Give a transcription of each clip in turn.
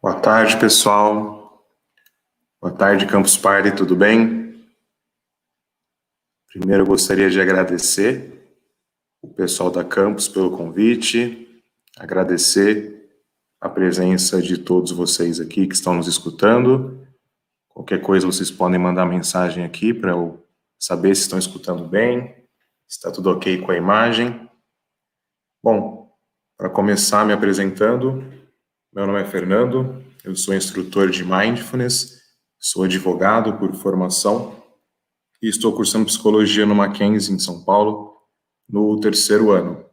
Boa tarde, pessoal. Boa tarde, Campus Party, tudo bem? Primeiro, eu gostaria de agradecer o pessoal da Campus pelo convite, agradecer a presença de todos vocês aqui que estão nos escutando. Qualquer coisa, vocês podem mandar mensagem aqui para eu saber se estão escutando bem, se está tudo ok com a imagem. Bom, para começar me apresentando, meu nome é Fernando, eu sou instrutor de Mindfulness, sou advogado por formação e estou cursando psicologia no Mackenzie, em São Paulo, no terceiro ano.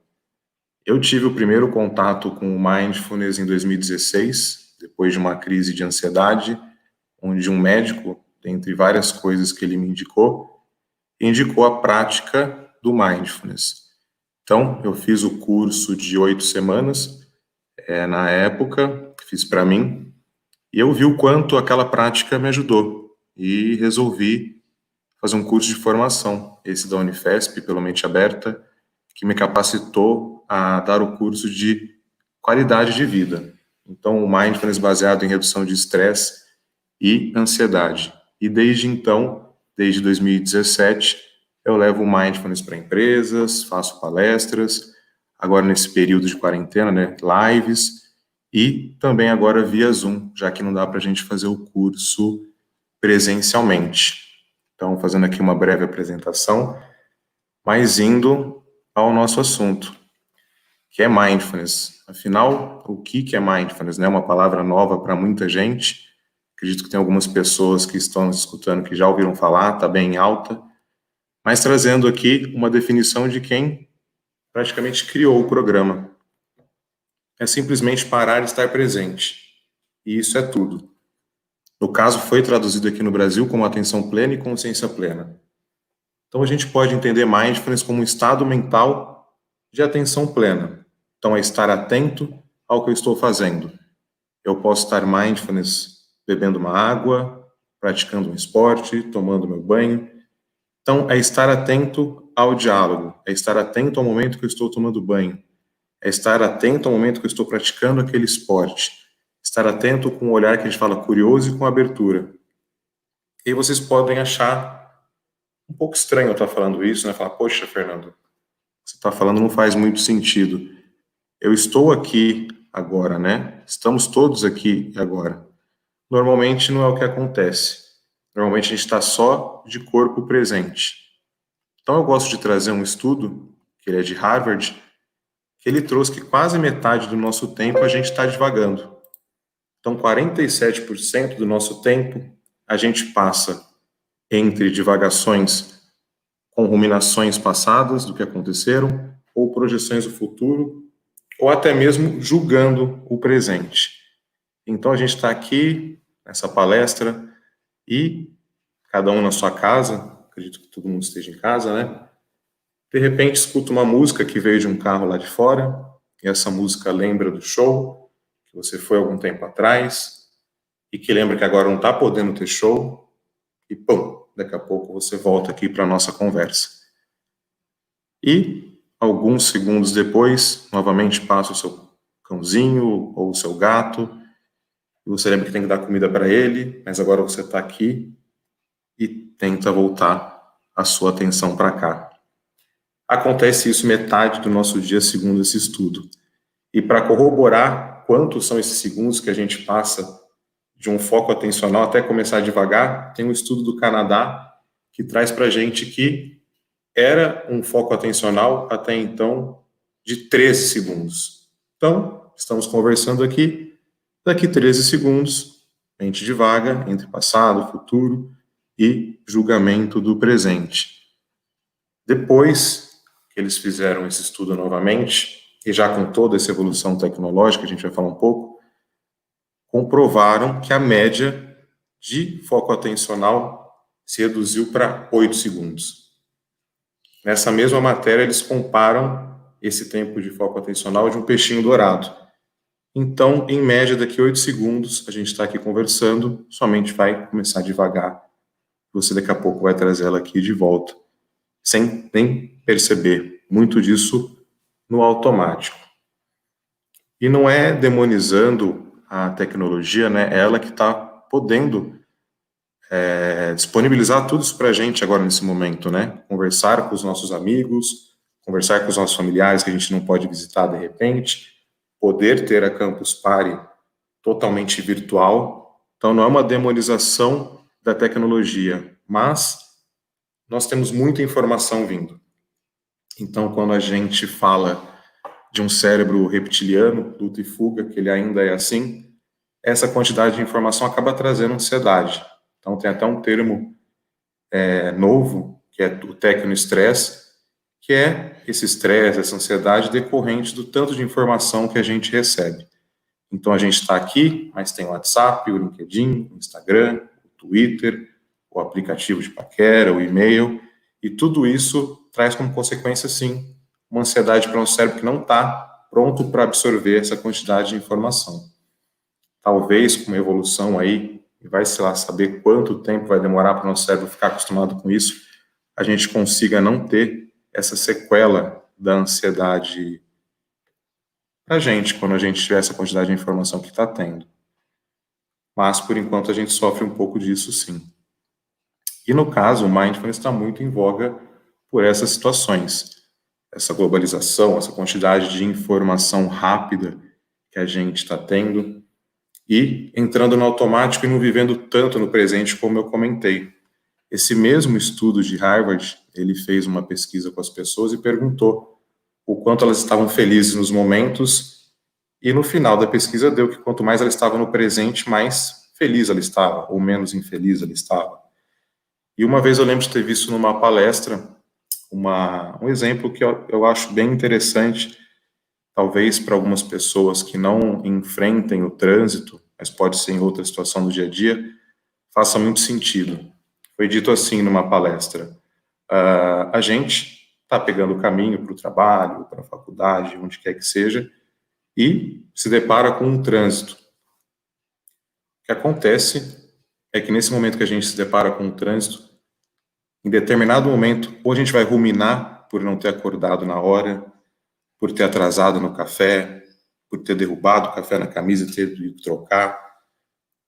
Eu tive o primeiro contato com o Mindfulness em 2016, depois de uma crise de ansiedade, onde um médico, dentre várias coisas que ele me indicou a prática do Mindfulness. Então, eu fiz o curso de 8 semanas, na época, fiz para mim, e eu vi o quanto aquela prática me ajudou, e resolvi fazer um curso de formação, esse da Unifesp, pela Mente Aberta, que me capacitou a dar o curso de qualidade de vida. Então, o Mindfulness baseado em redução de estresse e ansiedade. E desde então, desde 2017, eu levo o Mindfulness para empresas, faço palestras, agora nesse período de quarentena, lives, e também agora via Zoom, já que não dá para a gente fazer o curso presencialmente. Então, fazendo aqui uma breve apresentação, mas indo ao nosso assunto, que é Mindfulness. Afinal, o que é Mindfulness? É uma palavra nova para muita gente. Acredito que tem algumas pessoas que estão nos escutando que já ouviram falar, está bem alta, mas trazendo aqui uma definição de quem praticamente criou o programa. É simplesmente parar e estar presente. E isso é tudo. No caso, foi traduzido aqui no Brasil como atenção plena e consciência plena. Então, a gente pode entender Mindfulness como um estado mental de atenção plena. Então, é estar atento ao que eu estou fazendo. Eu posso estar Mindfulness bebendo uma água, praticando um esporte, tomando meu banho. Então, é estar atento ao diálogo, é estar atento ao momento que eu estou tomando banho, é estar atento ao momento que eu estou praticando aquele esporte, estar atento com o olhar que a gente fala curioso e com abertura. E aí vocês podem achar um pouco estranho eu estar falando isso, né? Falar, poxa, Fernando, o que você está falando não faz muito sentido. Eu estou aqui agora, né? Estamos todos aqui agora. Normalmente não é o que acontece. Normalmente a gente está só de corpo presente. Então eu gosto de trazer um estudo, que ele é de Harvard, que ele trouxe que quase metade do nosso tempo a gente está divagando. Então 47% do nosso tempo a gente passa entre divagações com ruminações passadas do que aconteceram, ou projeções do futuro, ou até mesmo julgando o presente. Então a gente está aqui nessa palestra e cada um na sua casa, acredito que todo mundo esteja em casa, né? De repente escuta uma música que veio de um carro lá de fora, e essa música lembra do show que você foi algum tempo atrás, e que lembra que agora não está podendo ter show, e pum, daqui a pouco você volta aqui para a nossa conversa. E alguns segundos depois, novamente passa o seu cãozinho ou o seu gato, e você lembra que tem que dar comida para ele, mas agora você está aqui e tenta voltar a sua atenção para cá. Acontece isso metade do nosso dia, segundo esse estudo. E para corroborar quantos são esses segundos que a gente passa de um foco atencional até começar devagar, tem um estudo do Canadá que traz para a gente que era um foco atencional até então de 13 segundos. Então, estamos conversando aqui, daqui 13 segundos, a gente divaga entre passado, futuro e julgamento do presente. Depois que eles fizeram esse estudo novamente, e já com toda essa evolução tecnológica, a gente vai falar um pouco, comprovaram que a média de foco atencional se reduziu para 8 segundos. Nessa mesma matéria, eles comparam esse tempo de foco atencional de um peixinho dourado. Então, em média, daqui a 8 segundos, a gente está aqui conversando, sua mente vai começar devagar. Você daqui a pouco vai trazer ela aqui de volta, sem nem perceber. Muito disso no automático. E não é demonizando a tecnologia, né, é ela que está podendo disponibilizar tudo isso para a gente agora nesse momento, né? Conversar com os nossos amigos, conversar com os nossos familiares que a gente não pode visitar de repente, poder ter a Campus Party totalmente virtual. Então, não é uma demonização da tecnologia, mas nós temos muita informação vindo. Então, quando a gente fala de um cérebro reptiliano, luta e fuga, que ele ainda é assim, essa quantidade de informação acaba trazendo ansiedade. Então, tem até um termo novo, que é o tecnoestresse, que é esse estresse, essa ansiedade decorrente do tanto de informação que a gente recebe. Então, a gente está aqui, mas tem o WhatsApp, o LinkedIn, o Instagram, o Twitter, o aplicativo de paquera, o e-mail, e tudo isso traz como consequência, sim, uma ansiedade para um cérebro que não está pronto para absorver essa quantidade de informação. Talvez com uma evolução aí, e vai, sei lá, saber quanto tempo vai demorar para o nosso cérebro ficar acostumado com isso, a gente consiga não ter essa sequela da ansiedade para a gente, quando a gente tiver essa quantidade de informação que está tendo. Mas, por enquanto, a gente sofre um pouco disso, sim. E, no caso, o Mindfulness está muito em voga por essas situações. Essa globalização, essa quantidade de informação rápida que a gente está tendo e entrando no automático e não vivendo tanto no presente como eu comentei. Esse mesmo estudo de Harvard, ele fez uma pesquisa com as pessoas e perguntou o quanto elas estavam felizes nos momentos, e no final da pesquisa deu que quanto mais ela estava no presente, mais feliz ela estava, ou menos infeliz ela estava. E uma vez eu lembro de ter visto numa palestra um exemplo que eu acho bem interessante, talvez para algumas pessoas que não enfrentem o trânsito, mas pode ser em outra situação do dia a dia, faça muito sentido. Foi dito assim numa palestra: a gente está pegando o caminho para o trabalho, para a faculdade, onde quer que seja, e se depara com um trânsito. O que acontece é que nesse momento que a gente se depara com um trânsito, em determinado momento, ou a gente vai ruminar por não ter acordado na hora, por ter atrasado no café, por ter derrubado o café na camisa e ter ido trocar,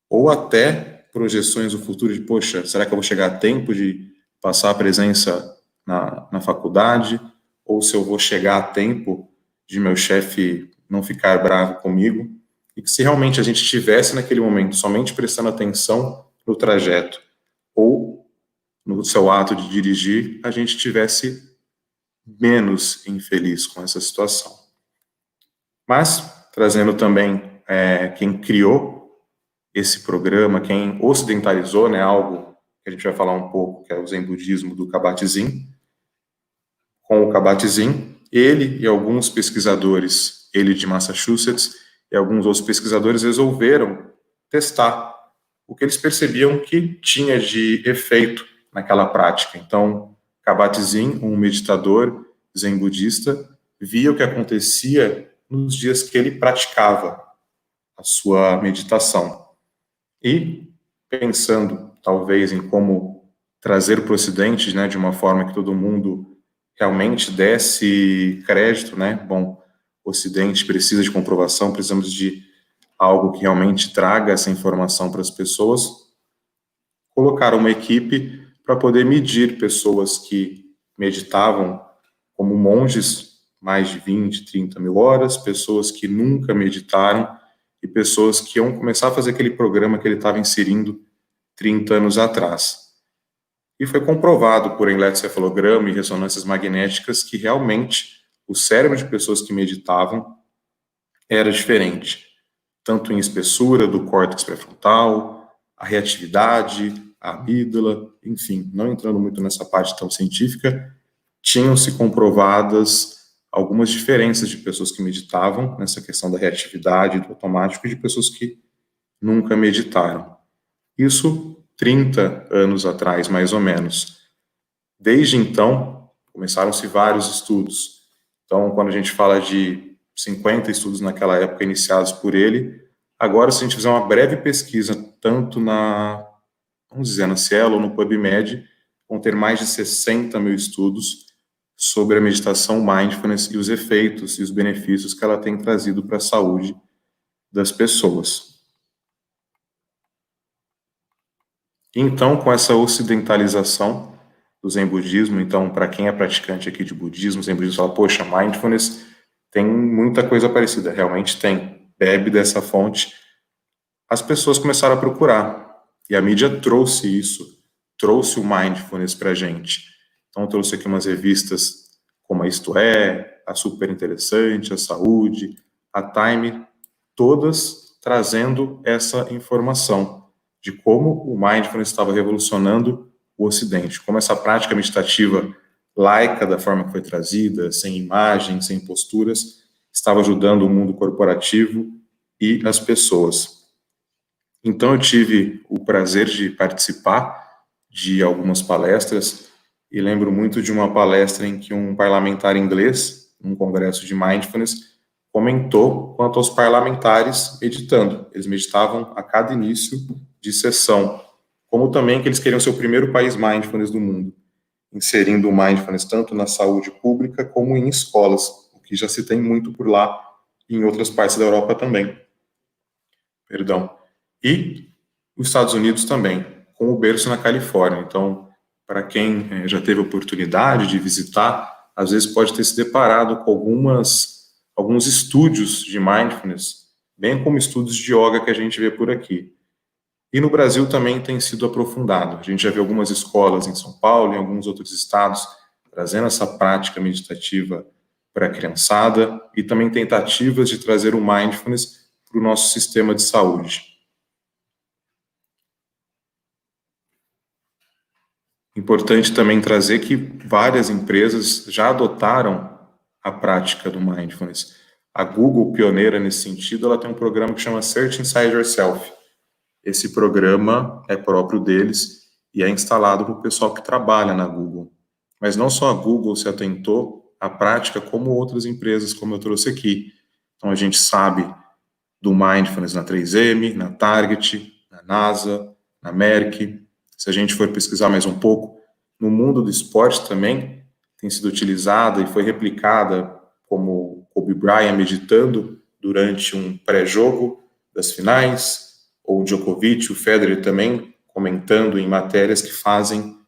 ou até projeções do futuro de, poxa, será que eu vou chegar a tempo de passar a presença na faculdade, ou se eu vou chegar a tempo de meu chefe não ficar bravo comigo, e que se realmente a gente estivesse naquele momento somente prestando atenção no trajeto, ou no seu ato de dirigir, a gente tivesse menos infeliz com essa situação. Mas, trazendo também quem criou esse programa, quem ocidentalizou, né, algo que a gente vai falar um pouco, que é o Zen Budismo do Kabat-Zinn. Com o Kabat-Zinn, ele e alguns pesquisadores, ele de Massachusetts e alguns outros pesquisadores resolveram testar o que eles percebiam que tinha de efeito naquela prática. Então, Kabat-Zinn, um meditador zen budista, via o que acontecia nos dias que ele praticava a sua meditação. E, pensando, talvez, em como trazer para o Ocidente, né, de uma forma que todo mundo realmente desse crédito, né? Bom, o Ocidente precisa de comprovação, precisamos de algo que realmente traga essa informação para as pessoas. Colocaram uma equipe para poder medir pessoas que meditavam como monges mais de 20, 30 mil horas, pessoas que nunca meditaram e pessoas que iam começar a fazer aquele programa que ele estava inserindo 30 anos atrás. E foi comprovado por eletrocefalograma e ressonâncias magnéticas que realmente o cérebro de pessoas que meditavam era diferente, tanto em espessura do córtex pré-frontal, a reatividade, a amígdala, enfim, não entrando muito nessa parte tão científica, tinham-se comprovadas algumas diferenças de pessoas que meditavam nessa questão da reatividade, do automático, e de pessoas que nunca meditaram. Isso 30 anos atrás, mais ou menos. Desde então, começaram-se vários estudos. Então, quando a gente fala de 50 estudos naquela época iniciados por ele, agora, se a gente fizer uma breve pesquisa, tanto vamos dizer, na Cielo ou no PubMed, vão ter mais de 60 mil estudos sobre a meditação mindfulness e os efeitos e os benefícios que ela tem trazido para a saúde das pessoas. Então, com essa ocidentalização do Zen budismo, então, para quem é praticante aqui de budismo, Zen budismo fala, poxa, mindfulness tem muita coisa parecida, realmente tem, bebe dessa fonte. As pessoas começaram a procurar, e a mídia trouxe isso, trouxe o mindfulness para a gente. Então, trouxe aqui umas revistas como a Isto É, a Super Interessante, a Saúde, a Time, todas trazendo essa informação de como o mindfulness estava revolucionando o Ocidente, como essa prática meditativa laica, da forma que foi trazida, sem imagens, sem posturas, estava ajudando o mundo corporativo e as pessoas. Então, eu tive o prazer de participar de algumas palestras e lembro muito de uma palestra em que um parlamentar inglês, num congresso de mindfulness, comentou quanto aos parlamentares meditando. Eles meditavam a cada início de sessão, como também que eles queriam ser o primeiro país mindfulness do mundo, inserindo o mindfulness tanto na saúde pública como em escolas, o que já se tem muito por lá e em outras partes da Europa também. Perdão. E os Estados Unidos também, com o berço na Califórnia. Então, para quem já teve oportunidade de visitar, às vezes pode ter se deparado com alguns estúdios de mindfulness, bem como estudos de yoga que a gente vê por aqui. E no Brasil também tem sido aprofundado. A gente já vê algumas escolas em São Paulo e em alguns outros estados trazendo essa prática meditativa para a criançada e também tentativas de trazer o mindfulness para o nosso sistema de saúde. Importante também trazer que várias empresas já adotaram a prática do mindfulness. A Google, pioneira nesse sentido, ela tem um programa que chama Search Inside Yourself. Esse programa é próprio deles e é instalado para o pessoal que trabalha na Google. Mas não só a Google se atentou à prática, como outras empresas, como eu trouxe aqui. Então, a gente sabe do mindfulness na 3M, na Target, na NASA, na Merck. Se a gente for pesquisar mais um pouco, no mundo do esporte também tem sido utilizada e foi replicada, como Kobe Bryant meditando durante um pré-jogo das finais, ou o Djokovic, o Federer também comentando em matérias que fazem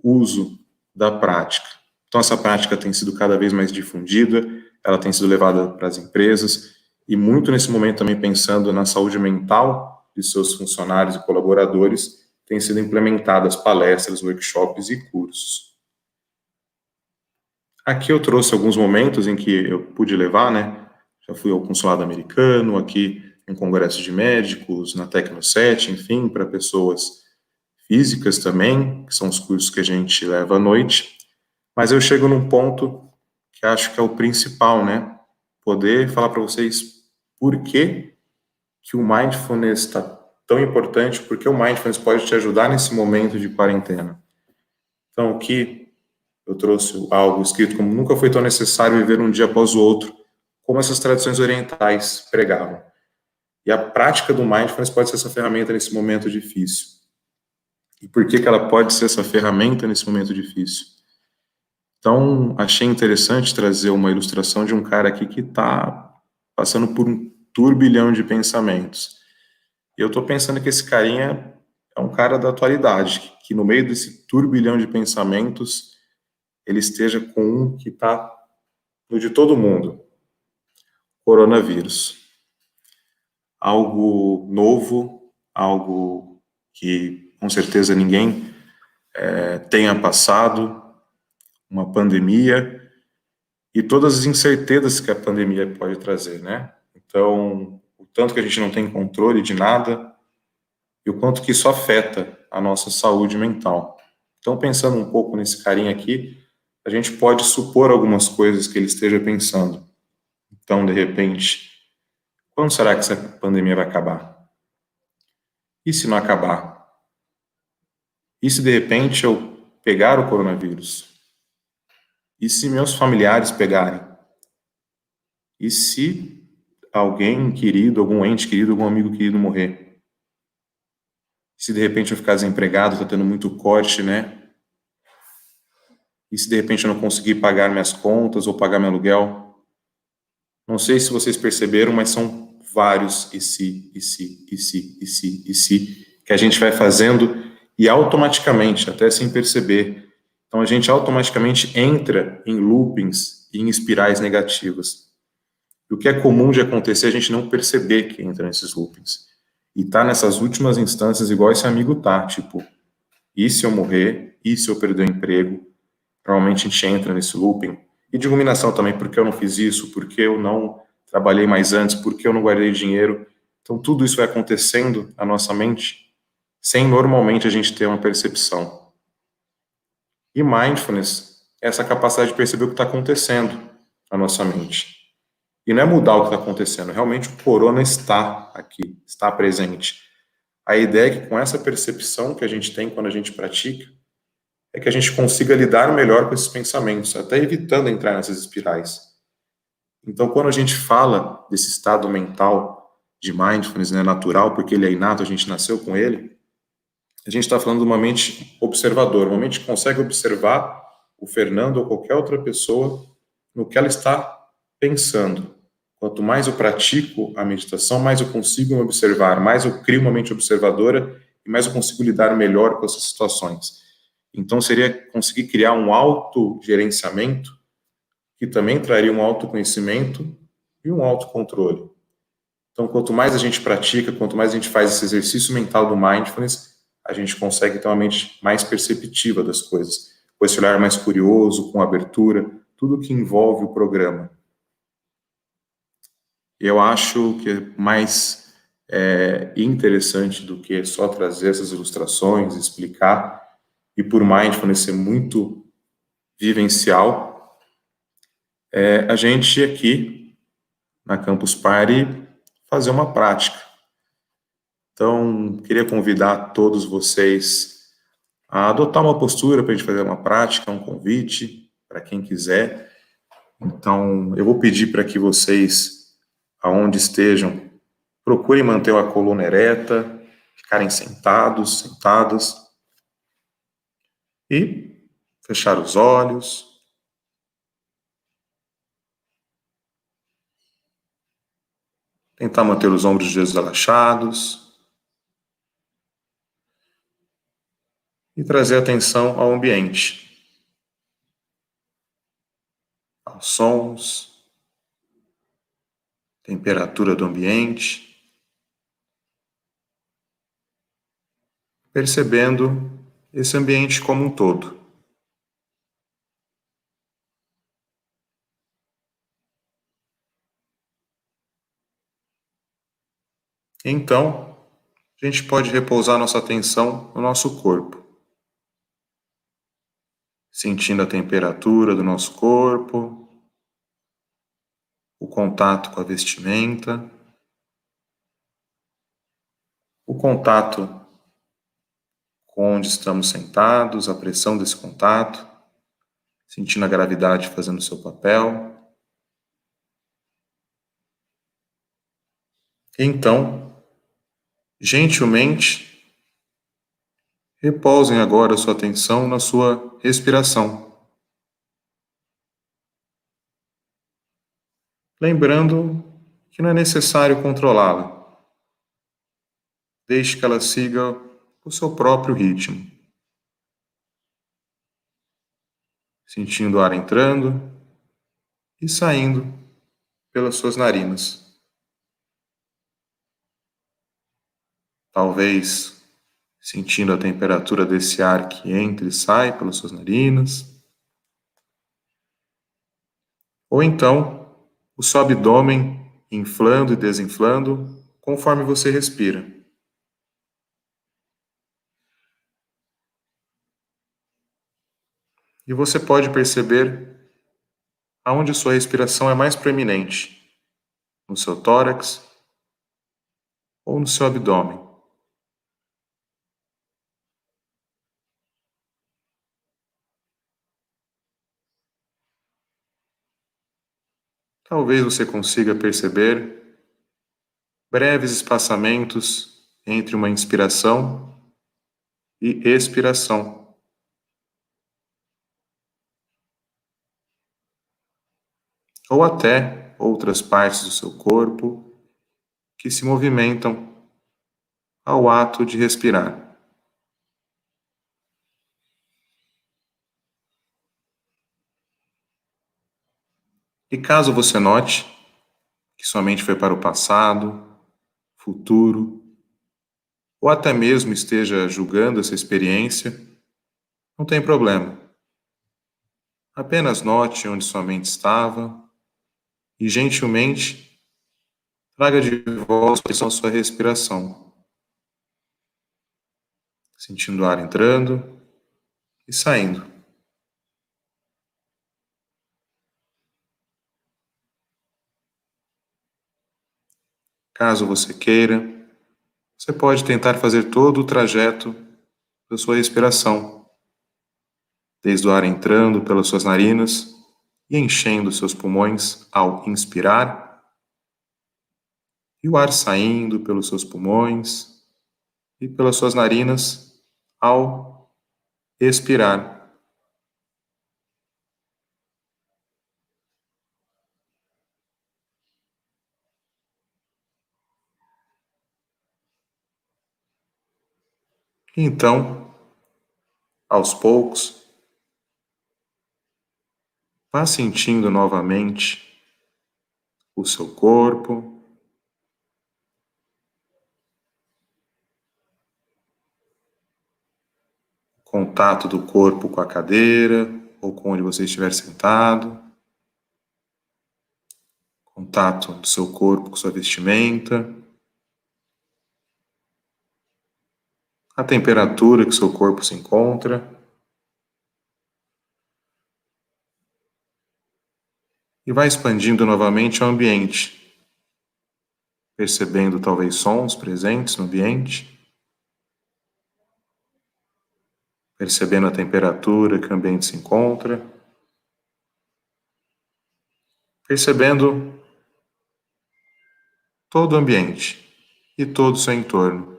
uso da prática. Então, essa prática tem sido cada vez mais difundida, ela tem sido levada para as empresas, e muito nesse momento também pensando na saúde mental de seus funcionários e colaboradores, têm sido implementadas palestras, workshops e cursos. Aqui eu trouxe alguns momentos em que eu pude levar, né? Já fui ao consulado americano, aqui em congresso de médicos, na Tecnoset, enfim, para pessoas físicas também, que são os cursos que a gente leva à noite. Mas eu chego num ponto que acho que é o principal, né? Poder falar para vocês por que o mindfulness está tão importante, porque o mindfulness pode te ajudar nesse momento de quarentena. Então, aqui eu trouxe algo escrito como nunca foi tão necessário viver um dia após o outro, como essas tradições orientais pregavam. E a prática do mindfulness pode ser essa ferramenta nesse momento difícil. E por que ela pode ser essa ferramenta nesse momento difícil? Então, achei interessante trazer uma ilustração de um cara aqui que está passando por um turbilhão de pensamentos. E eu estou pensando que esse carinha é um cara da atualidade, que no meio desse turbilhão de pensamentos, ele esteja com um que está no de todo mundo, coronavírus. Algo novo, algo que com certeza ninguém tenha passado, uma pandemia, e todas as incertezas que a pandemia pode trazer, né? Então, o tanto que a gente não tem controle de nada e o quanto que isso afeta a nossa saúde mental. Então, pensando um pouco nesse carinha aqui, a gente pode supor algumas coisas que ele esteja pensando. Então, de repente, quando será que essa pandemia vai acabar? E se não acabar? E se de repente eu pegar o coronavírus? E se meus familiares pegarem? E se alguém querido, algum ente querido, algum amigo querido morrer? Se de repente eu ficar desempregado, tá tendo muito corte, né? E se de repente eu não conseguir pagar minhas contas ou pagar meu aluguel? Não sei se vocês perceberam, mas são vários e se que a gente vai fazendo e automaticamente, até sem perceber. Então a gente automaticamente entra em loopings e em espirais negativas. E o que é comum de acontecer é a gente não perceber que entra nesses loopings. E tá nessas últimas instâncias igual esse amigo tá, tipo, e se eu morrer? E se eu perder o emprego? Normalmente a gente entra nesse looping. E de ruminação também, por que eu não fiz isso? Por que eu não trabalhei mais antes? Por que eu não guardei dinheiro? Então tudo isso vai acontecendo na nossa mente sem normalmente a gente ter uma percepção. E mindfulness é essa capacidade de perceber o que está acontecendo na nossa mente. E não é mudar o que está acontecendo, realmente o corona está aqui, está presente. A ideia é que com essa percepção que a gente tem quando a gente pratica, é que a gente consiga lidar melhor com esses pensamentos, até evitando entrar nessas espirais. Então, quando a gente fala desse estado mental de mindfulness, né, natural, porque ele é inato, a gente nasceu com ele, a gente está falando de uma mente observadora, uma mente que consegue observar o Fernando ou qualquer outra pessoa no que ela está pensando. Quanto mais eu pratico a meditação, mais eu consigo me observar, mais eu crio uma mente observadora e mais eu consigo lidar melhor com essas situações. Então, seria conseguir criar um autogerenciamento que também traria um autoconhecimento e um autocontrole. Então, quanto mais a gente pratica, quanto mais a gente faz esse exercício mental do mindfulness, a gente consegue ter uma mente mais perceptiva das coisas, com esse olhar mais curioso, com abertura, tudo que envolve o programa. Eu acho que é mais interessante do que só trazer essas ilustrações, explicar, e por mindfulness ser muito vivencial, a gente aqui na Campus Party fazer uma prática. Então, queria convidar todos vocês a adotar uma postura para a gente fazer uma prática, um convite para quem quiser. Então, eu vou pedir para que vocês, aonde estejam, procurem manter a coluna ereta, ficarem sentados, sentadas e fechar os olhos. Tentar manter os ombros e dedos relaxados e trazer atenção ao ambiente, aos sons, temperatura do ambiente, percebendo esse ambiente como um todo. Então, a gente pode repousar nossa atenção no nosso corpo, sentindo a temperatura do nosso corpo, o contato com a vestimenta, o contato com onde estamos sentados, a pressão desse contato, sentindo a gravidade fazendo o seu papel. Então, gentilmente, repousem agora sua atenção na sua respiração. Lembrando que não é necessário controlá-la. Deixe que ela siga o seu próprio ritmo. Sentindo o ar entrando e saindo pelas suas narinas. Talvez sentindo a temperatura desse ar que entra e sai pelas suas narinas. Ou então, o seu abdômen inflando e desinflando conforme você respira. E você pode perceber aonde sua respiração é mais proeminente, no seu tórax ou no seu abdômen. Talvez você consiga perceber breves espaçamentos entre uma inspiração e expiração. Ou até outras partes do seu corpo que se movimentam ao ato de respirar. E caso você note que sua mente foi para o passado, futuro, ou até mesmo esteja julgando essa experiência, não tem problema. Apenas note onde sua mente estava e, gentilmente, traga de volta a sua respiração, sentindo o ar entrando e saindo. Caso você queira, você pode tentar fazer todo o trajeto da sua respiração, desde o ar entrando pelas suas narinas e enchendo seus pulmões ao inspirar, e o ar saindo pelos seus pulmões e pelas suas narinas ao expirar. Então, aos poucos, vá sentindo novamente o seu corpo, o contato do corpo com a cadeira ou com onde você estiver sentado, contato do seu corpo com sua vestimenta, a temperatura que seu corpo se encontra, e vai expandindo novamente o ambiente, percebendo talvez sons presentes no ambiente, percebendo a temperatura que o ambiente se encontra, percebendo todo o ambiente e todo o seu entorno.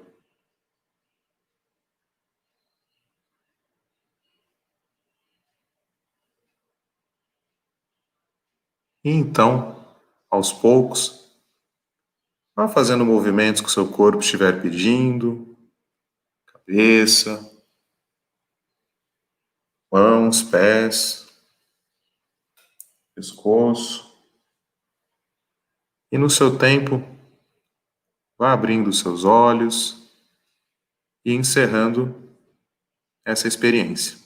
E então, aos poucos, vá fazendo movimentos que o seu corpo estiver pedindo, cabeça, mãos, pés, pescoço. E no seu tempo, vá abrindo seus olhos e encerrando essa experiência.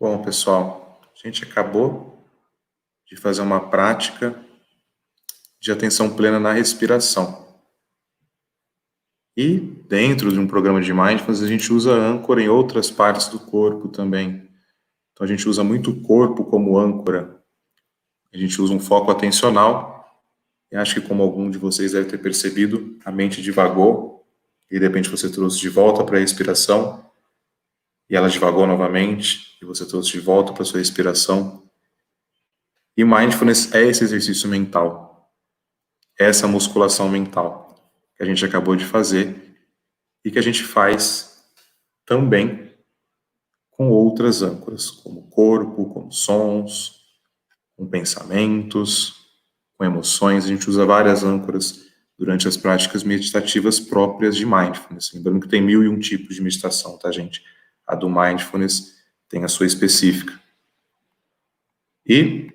Bom, pessoal, a gente acabou de fazer uma prática de atenção plena na respiração. E dentro de um programa de Mindfulness, a gente usa âncora em outras partes do corpo também. Então a gente usa muito o corpo como âncora. A gente usa um foco atencional. E acho que, como algum de vocês deve ter percebido, a mente divagou e de repente você trouxe de volta para a respiração e ela divagou novamente e você trouxe de volta para a sua respiração. E Mindfulness é esse exercício mental, essa musculação mental que a gente acabou de fazer e que a gente faz também com outras âncoras, como corpo, como sons, com pensamentos, com emoções. A gente usa várias âncoras durante as práticas meditativas próprias de Mindfulness. Lembrando que tem 1001 tipos de meditação, tá, gente? A do Mindfulness tem a sua específica. E,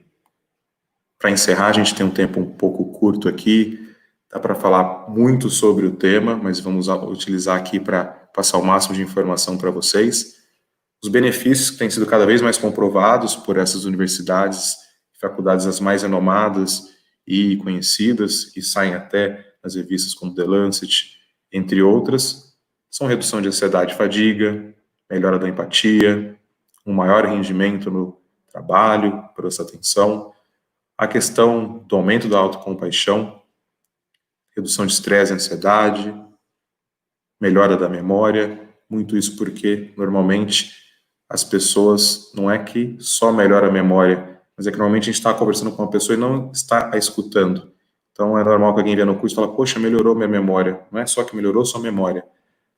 para encerrar, a gente tem um tempo um pouco curto aqui, dá para falar muito sobre o tema, mas vamos utilizar aqui para passar o máximo de informação para vocês. Os benefícios que têm sido cada vez mais comprovados por essas universidades e faculdades as mais renomadas e conhecidas, e saem até nas revistas como The Lancet, entre outras, são redução de ansiedade e fadiga, melhora da empatia, um maior rendimento no trabalho, por essa atenção, a questão do aumento da autocompaixão, redução de estresse e ansiedade, melhora da memória, muito isso porque, normalmente, as pessoas, não é que só melhora a memória, mas é que normalmente a gente está conversando com uma pessoa e não está a escutando. Então é normal que alguém venha no curso e fala, poxa, melhorou minha memória. Não é só que melhorou sua memória,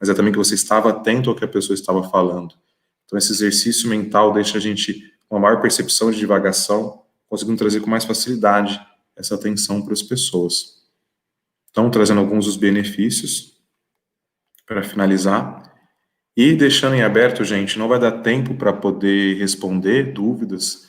mas é também que você estava atento ao que a pessoa estava falando. Então esse exercício mental deixa a gente com uma maior percepção de divagação, conseguindo trazer com mais facilidade essa atenção para as pessoas. Então, trazendo alguns dos benefícios para finalizar e deixando em aberto, gente, não vai dar tempo para poder responder dúvidas